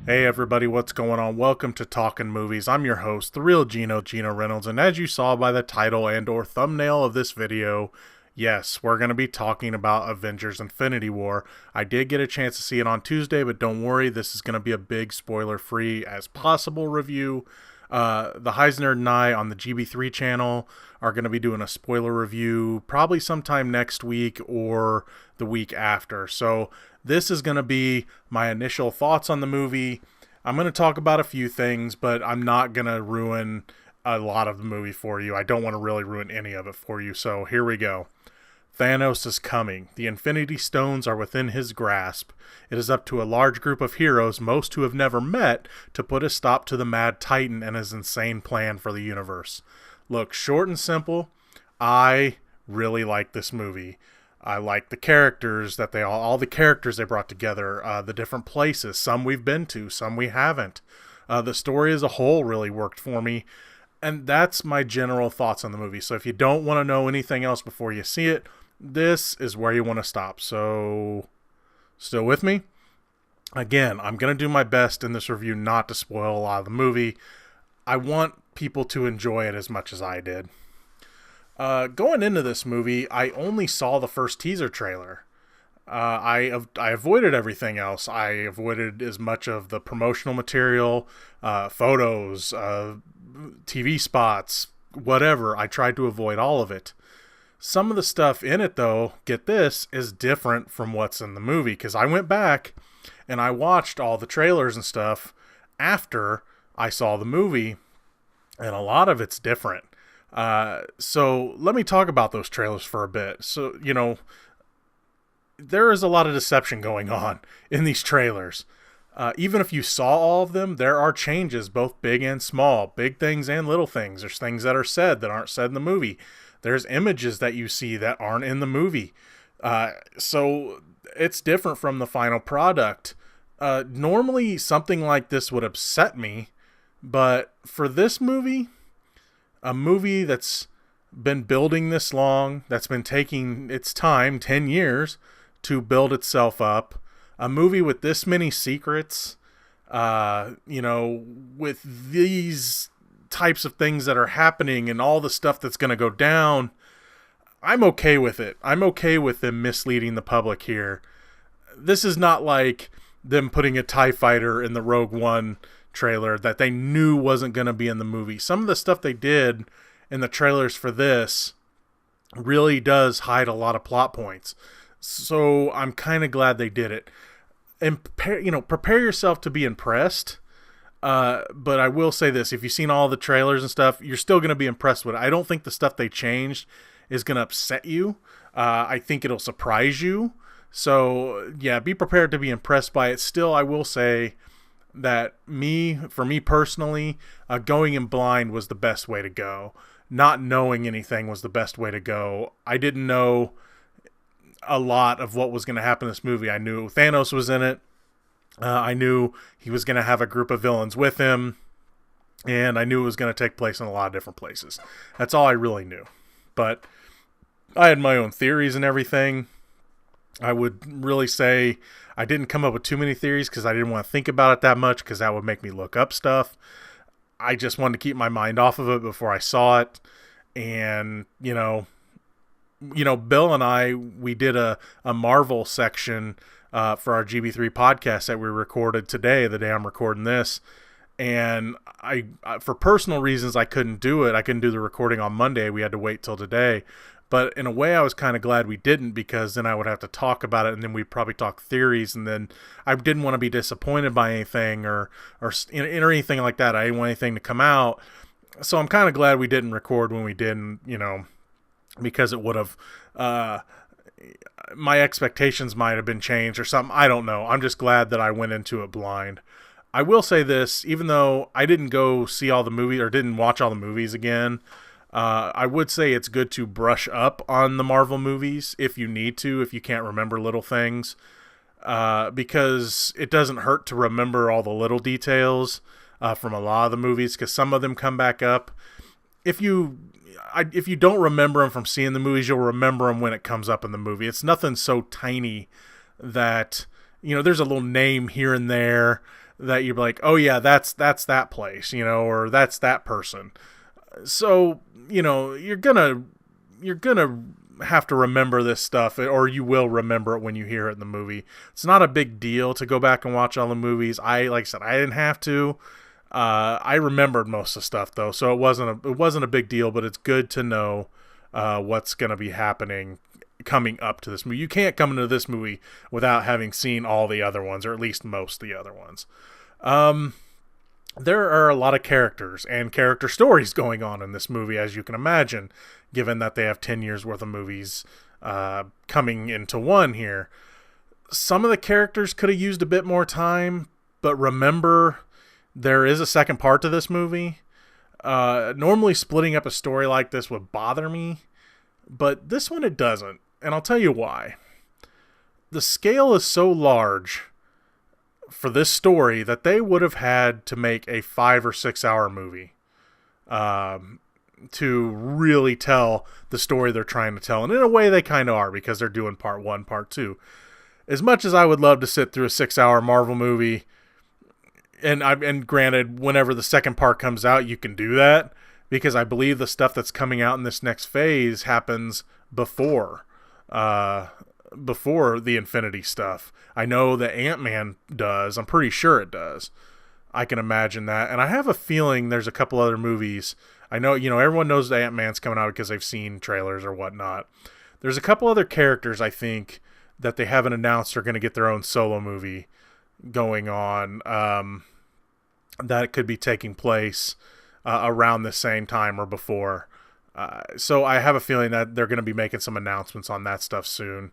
Hey everybody, what's going on? Welcome to Talkin Movies. I'm your host, the real Geno Reynolds, and as you saw by the title and or thumbnail of this video, yes, we're going to be talking about Avengers Infinity War. I did get a chance to see it on Tuesday, but don't worry, this is going to be a big spoiler-free as possible review. The Heisner and I on the GB3 channel are going to be doing a spoiler review probably sometime next week or the week after. So this is going to be my initial thoughts on the movie. I'm going to talk about a few things, but I'm not going to ruin a lot of the movie for you. I don't want to really ruin any of it for you. So here we go. Thanos is coming. The Infinity Stones are within his grasp. It is up to a large group of heroes, most who have never met, to put a stop to the Mad Titan and his insane plan for the universe. Look, short and simple, I really like this movie. I like the characters that all the characters they brought together, the different places, some we've been to, some we haven't. The story as a whole really worked for me. And that's my general thoughts on the movie. So if you don't want to know anything else before you see it, this is where you want to stop. So, still with me? Again, I'm going to do my best in this review not to spoil a lot of the movie. I want people to enjoy it as much as I did. Going into this movie, I only saw the first teaser trailer. I avoided everything else. I avoided as much of the promotional material, photos, TV spots, whatever. I tried to avoid all of it. Some of the stuff in it, though, get this, is different from what's in the movie. Because I went back and I watched all the trailers and stuff after I saw the movie. And a lot of it's different. So let me talk about those trailers for a bit. So, there is a lot of deception going on in these trailers. Even if you saw all of them, there are changes, both big and small, big things and little things. There's things that are said that aren't said in the movie. There's images that you see that aren't in the movie. So it's different from the final product. Normally something like this would upset me, but for this movie, a movie that's been building this long, that's been taking its time, 10 years, to build itself up, a movie with this many secrets, with these types of things that are happening and all the stuff that's going to go down, I'm okay with it. I'm okay with them misleading the public here. This is not like them putting a TIE fighter in the Rogue One trailer that they knew wasn't going to be in the movie. Some of the stuff they did in the trailers for this really does hide a lot of plot points. So I'm kind of glad they did it. And prepare yourself to be impressed. But I will say this, if you've seen all the trailers and stuff, you're still going to be impressed with it. I don't think the stuff they changed is going to upset you. I think it'll surprise you. So yeah, be prepared to be impressed by it. Still, I will say that for me personally, going in blind was the best way to go. Not knowing anything was the best way to go. I didn't know a lot of what was going to happen in this movie. I knew Thanos was in it. I knew he was going to have a group of villains with him. And I knew it was going to take place in a lot of different places. That's all I really knew. But I had my own theories and everything. I would really say I didn't come up with too many theories because I didn't want to think about it that much because that would make me look up stuff. I just wanted to keep my mind off of it before I saw it. And, Bill and I, we did a Marvel section for our GB3 podcast that we recorded today, the day I'm recording this. And I for personal reasons, I couldn't do it. I couldn't do the recording on Monday. We had to wait till today. But in a way, I was kind of glad we didn't because then I would have to talk about it and then we'd probably talk theories. And then I didn't want to be disappointed by anything or anything like that. I didn't want anything to come out. So I'm kind of glad we didn't record when we didn't, because it would have, my expectations might have been changed or something. I don't know. I'm just glad that I went into it blind. I will say this, even though I didn't go see all the movies or didn't watch all the movies again, I would say it's good to brush up on the Marvel movies if you need to, if you can't remember little things, because it doesn't hurt to remember all the little details from a lot of the movies, because some of them come back up. If you don't remember them from seeing the movies, you'll remember them when it comes up in the movie. It's nothing so tiny that, there's a little name here and there that you're like, oh yeah, that's that place, or that's that person. So, you're gonna have to remember this stuff, or you will remember it when you hear it in the movie. It's not a big deal to go back and watch all the movies. Like I said, I didn't have to. I remembered most of the stuff though, so it wasn't a big deal. But it's good to know what's gonna be happening coming up to this movie. You can't come into this movie without having seen all the other ones, or at least most of the other ones. There are a lot of characters and character stories going on in this movie, as you can imagine, given that they have 10 years worth of movies coming into one here. Some of the characters could have used a bit more time, but remember, there is a second part to this movie. Normally splitting up a story like this would bother me, but this one it doesn't, and I'll tell you why. The scale is so large for this story that they would have had to make a 5 or 6 hour movie to really tell the story they're trying to tell. And in a way they kind of are, because they're doing part 1, part 2. As much as I would love to sit through a 6 hour Marvel movie, and granted, whenever the second part comes out, you can do that, because I believe the stuff that's coming out in this next phase happens before the Infinity stuff. I know that Ant-Man does. I'm pretty sure it does. I can imagine that. And I have a feeling there's a couple other movies. I know, everyone knows that Ant-Man's coming out because they've seen trailers or whatnot. There's a couple other characters, I think, that they haven't announced are going to get their own solo movie going on, that could be taking place around the same time or before. So I have a feeling that they're going to be making some announcements on that stuff soon.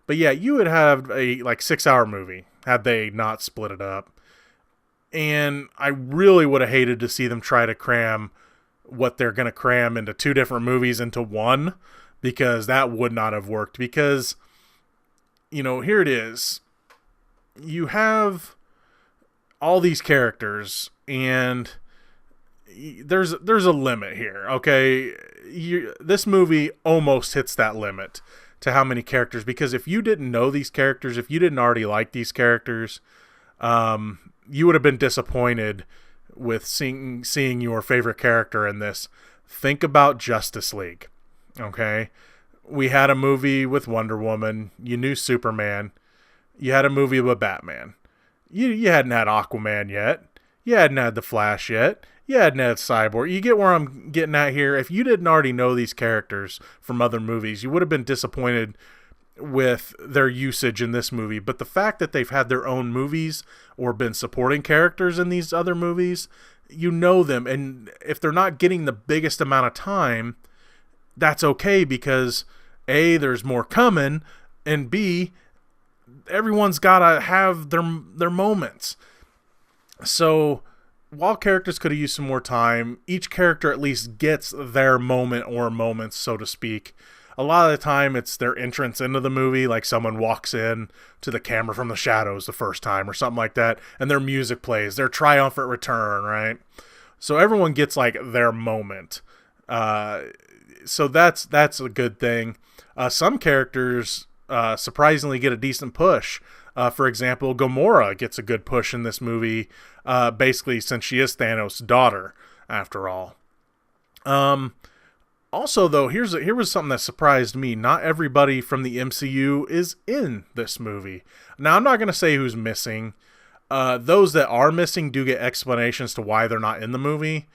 But yeah, you would have a 6 hour movie had they not split it up. And I really would have hated to see them try to cram what they're going to cram into 2 different movies into one, because that would not have worked. Because, here it is. You have all these characters, and there's a limit here, okay? This movie almost hits that limit to how many characters, because if you didn't know these characters, if you didn't already like these characters, you would have been disappointed with seeing your favorite character in this. Think about Justice League, okay? We had a movie with Wonder Woman. You knew Superman. You had a movie with Batman. You hadn't had Aquaman yet. You hadn't had The Flash yet. You hadn't had Cyborg. You get where I'm getting at here? If you didn't already know these characters from other movies, you would have been disappointed with their usage in this movie. But the fact that they've had their own movies or been supporting characters in these other movies, you know them. And if they're not getting the biggest amount of time, that's okay, because A, there's more coming, and B, everyone's got to have their moments. So while characters could have used some more time, each character at least gets their moment or moments, so to speak. A lot of the time it's their entrance into the movie, like someone walks in to the camera from the shadows the first time or something like that, and their music plays, their triumphant return, right? So everyone gets their moment. So that's a good thing. Some characters surprisingly get a decent push. For example, Gamora gets a good push in this movie, basically since she is Thanos' daughter, after all. Also, though, here was something that surprised me. Not everybody from the MCU is in this movie. Now, I'm not going to say who's missing. Those that are missing do get explanations to why they're not in the movie.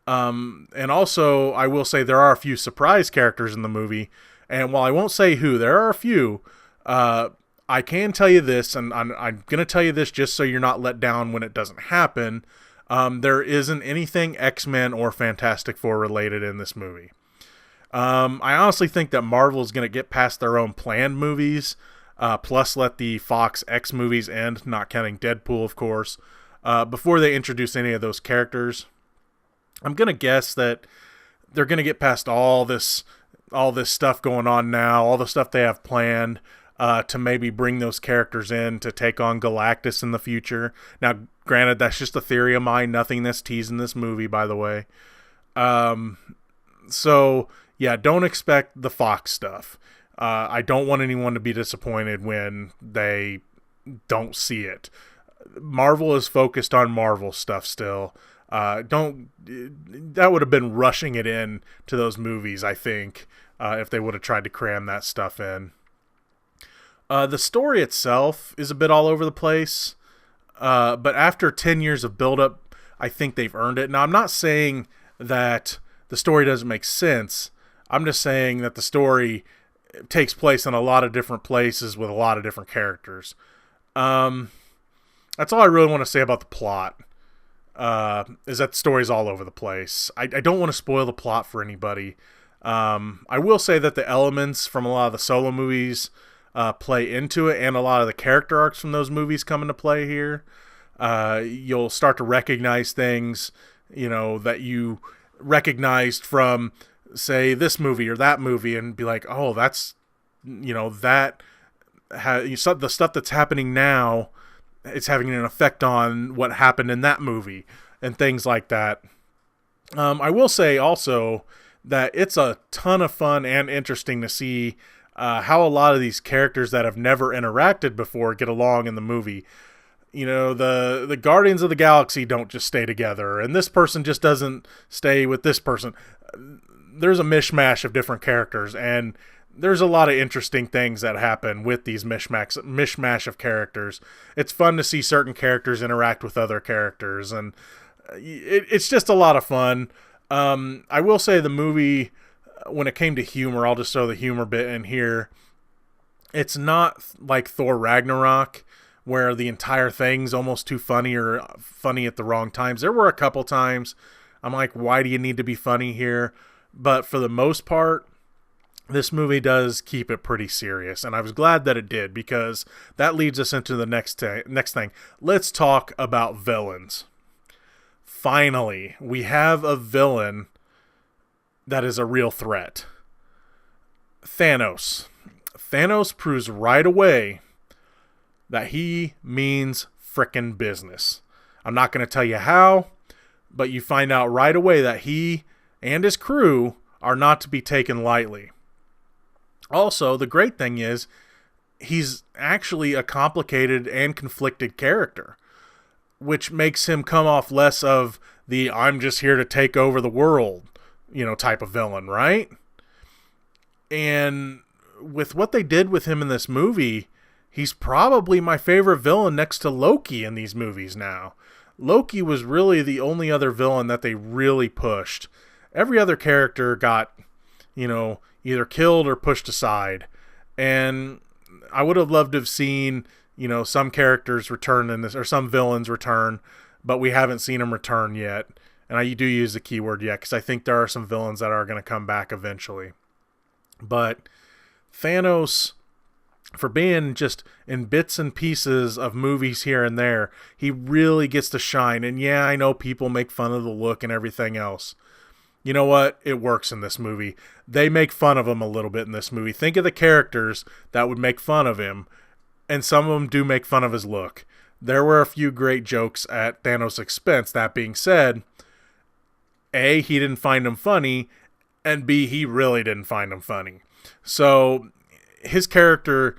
And also, I will say there are a few surprise characters in the movie. And while I won't say who, there are a few. I can tell you this, and I'm going to tell you this just so you're not let down when it doesn't happen. There isn't anything X-Men or Fantastic Four related in this movie. I honestly think that Marvel is going to get past their own planned movies, plus let the Fox X movies end, not counting Deadpool, of course, before they introduce any of those characters. I'm going to guess that they're going to get past all this stuff going on now, all the stuff they have planned, to maybe bring those characters in to take on Galactus in the future. Now, granted, that's just a theory of mine, nothing that's teased in this movie, by the way. So, yeah, don't expect the Fox stuff. I don't want anyone to be disappointed when they don't see it. Marvel is focused on Marvel stuff still. That would have been rushing it in to those movies, I think, if they would have tried to cram that stuff in. The story itself is a bit all over the place, but after 10 years of build-up, I think they've earned it. Now, I'm not saying that the story doesn't make sense. I'm just saying that the story takes place in a lot of different places with a lot of different characters. That's all I really want to say about the plot, is that the story's all over the place. I don't want to spoil the plot for anybody. I will say that the elements from a lot of the solo movies play into it, and a lot of the character arcs from those movies come into play here. You'll start to recognize things, that you recognized from, say, this movie or that movie, and be like, oh, that's, the stuff that's happening now, it's having an effect on what happened in that movie, and things like that. I will say also that it's a ton of fun and interesting to see how a lot of these characters that have never interacted before get along in the movie. The Guardians of the Galaxy don't just stay together, and this person just doesn't stay with this person. There's a mishmash of different characters, and there's a lot of interesting things that happen with these mishmash of characters. It's fun to see certain characters interact with other characters, and it's just a lot of fun. I will say the movie, when it came to humor, I'll just throw the humor bit in here. It's not like Thor Ragnarok, where the entire thing's almost too funny or funny at the wrong times. There were a couple times I'm like, why do you need to be funny here? But for the most part, this movie does keep it pretty serious, and I was glad that it did, because that leads us into the next thing. Let's talk about villains. Finally, we have a villain that is a real threat. Thanos. Thanos proves right away that he means frickin' business. I'm not going to tell you how, but you find out right away that he and his crew are not to be taken lightly. Also, the great thing is, he's actually a complicated and conflicted character, which makes him come off less of the I'm just here to take over the world, type of villain, right? And with what they did with him in this movie, he's probably my favorite villain next to Loki in these movies now. Loki was really the only other villain that they really pushed. Every other character got, either killed or pushed aside. And I would have loved to have seen, some characters return in this, or some villains return, but we haven't seen them return yet. And I do use the keyword yet, because I think there are some villains that are going to come back eventually. But Thanos, for being just in bits and pieces of movies here and there, he really gets to shine. And yeah, I know people make fun of the look and everything else. You know what? It works in this movie. They make fun of him a little bit in this movie. Think of the characters that would make fun of him, and some of them do make fun of his look. There were a few great jokes at Thanos' expense. That being said, A, he didn't find them funny, and B, he really didn't find them funny. So his character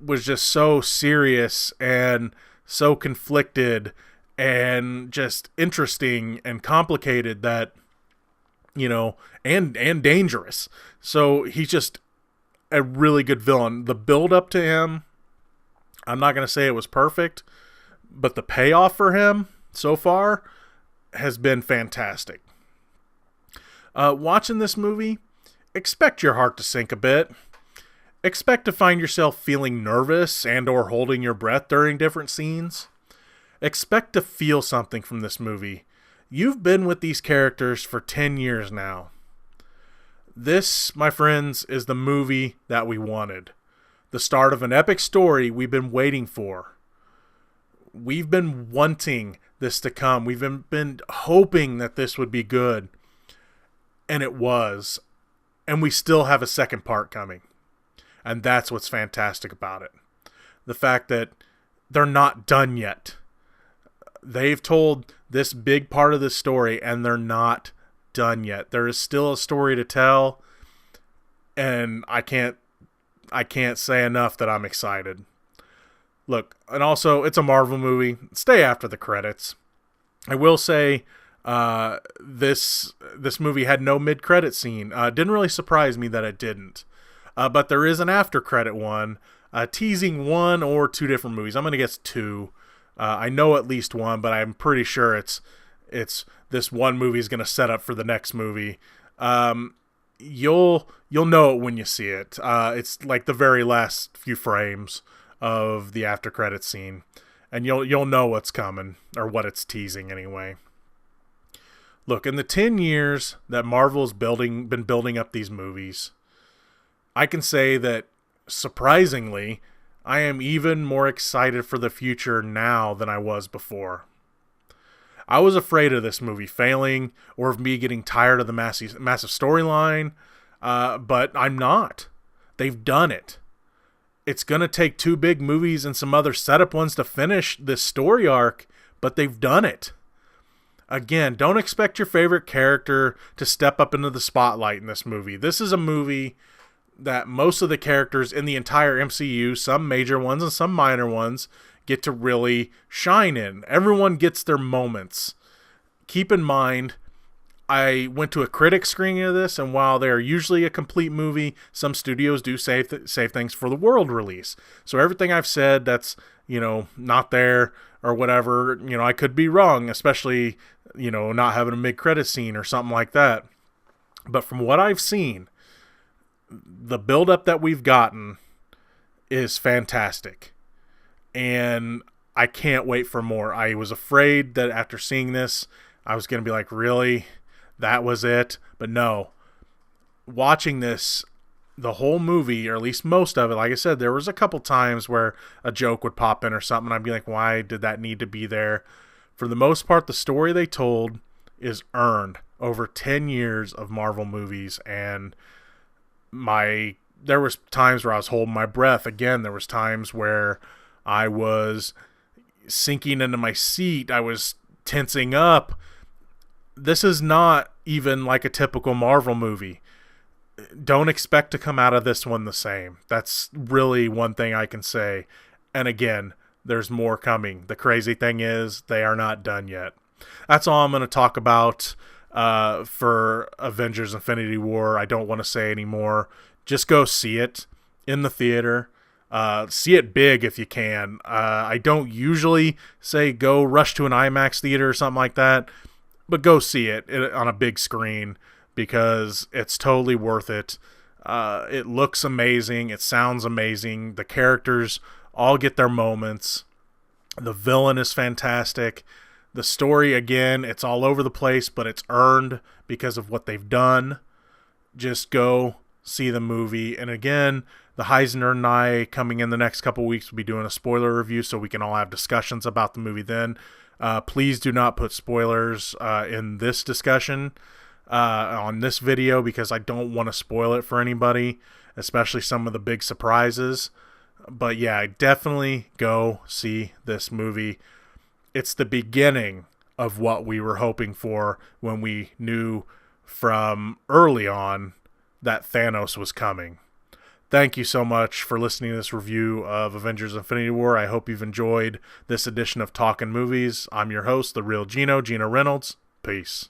was just so serious and so conflicted and just interesting and complicated that, and dangerous. So he's just a really good villain. The build up to him, I'm not going to say it was perfect, but the payoff for him so far has been fantastic. Watching this movie, expect your heart to sink a bit. Expect to find yourself feeling nervous and or holding your breath during different scenes. Expect to feel something from this movie. You've been with these characters for 10 years now. This, my friends, is the movie that we wanted. The start of an epic story we've been waiting for. We've been wanting this to come. We've been hoping that this would be good. And it was. And we still have a second part coming. And that's what's fantastic about it. The fact that they're not done yet. They've told this big part of the story, and they're not done yet. There is still a story to tell, and I can't say enough that I'm excited. Look, and also, it's a Marvel movie. Stay after the credits. I will say, this movie had no mid-credit scene. Didn't really surprise me that it didn't. But there is an after-credit one, teasing one or two different movies. I'm going to guess two. I know at least one, but I'm pretty sure it's this one movie is going to set up for the next movie. You'll know it when you see it. It's like the very last few frames of the after credits scene, and you'll know what's coming, or what it's teasing anyway. Look, in the 10 years that Marvel's been building up these movies, I can say that surprisingly, I am even more excited for the future now than I was before. I was afraid of this movie failing, or of me getting tired of the massive storyline, but I'm not. They've done it. It's going to take two big movies and some other setup ones to finish this story arc, but they've done it. Again, don't expect your favorite character to step up into the spotlight in this movie. This is a movie that most of the characters in the entire MCU, some major ones and some minor ones, get to really shine in. Everyone gets their moments. Keep in mind, I went to a critic screening of this, and while they're usually a complete movie, some studios do save things for the world release. So everything I've said that's, not there or whatever, I could be wrong, especially, not having a mid-credit scene or something like that. But from what I've seen, the build-up that we've gotten is fantastic. And I can't wait for more. I was afraid that after seeing this, I was going to be like, really? That was it? But no. Watching this, the whole movie, or at least most of it, like I said, there was a couple times where a joke would pop in or something, and I'd be like, why did that need to be there? For the most part, the story they told is earned over 10 years of Marvel movies, and there was times where I was holding my breath. Again, there was times where I was sinking into my seat. I was tensing up. This is not even like a typical Marvel movie. Don't expect to come out of this one the same. That's really one thing I can say. And again, there's more coming. The crazy thing is, they are not done yet. That's all I'm going to talk about for Avengers Infinity War. I don't want to say anymore. Just go see it in the theater. See it big if you can. I don't usually say go rush to an IMAX theater or something like that, but go see it on a big screen because it's totally worth it. It looks amazing. It sounds amazing. The characters all get their moments. The villain is fantastic. The story, again, it's all over the place, but it's earned because of what they've done. Just go see the movie. And again, the Heisner and I, coming in the next couple weeks, will be doing a spoiler review so we can all have discussions about the movie then. Please do not put spoilers in this discussion on this video because I don't want to spoil it for anybody, especially some of the big surprises. But yeah, definitely go see this movie. It's the beginning of what we were hoping for when we knew from early on that Thanos was coming. Thank you so much for listening to this review of Avengers Infinity War. I hope you've enjoyed this edition of Talkin Movies. I'm your host, the real Geno Reynolds. Peace.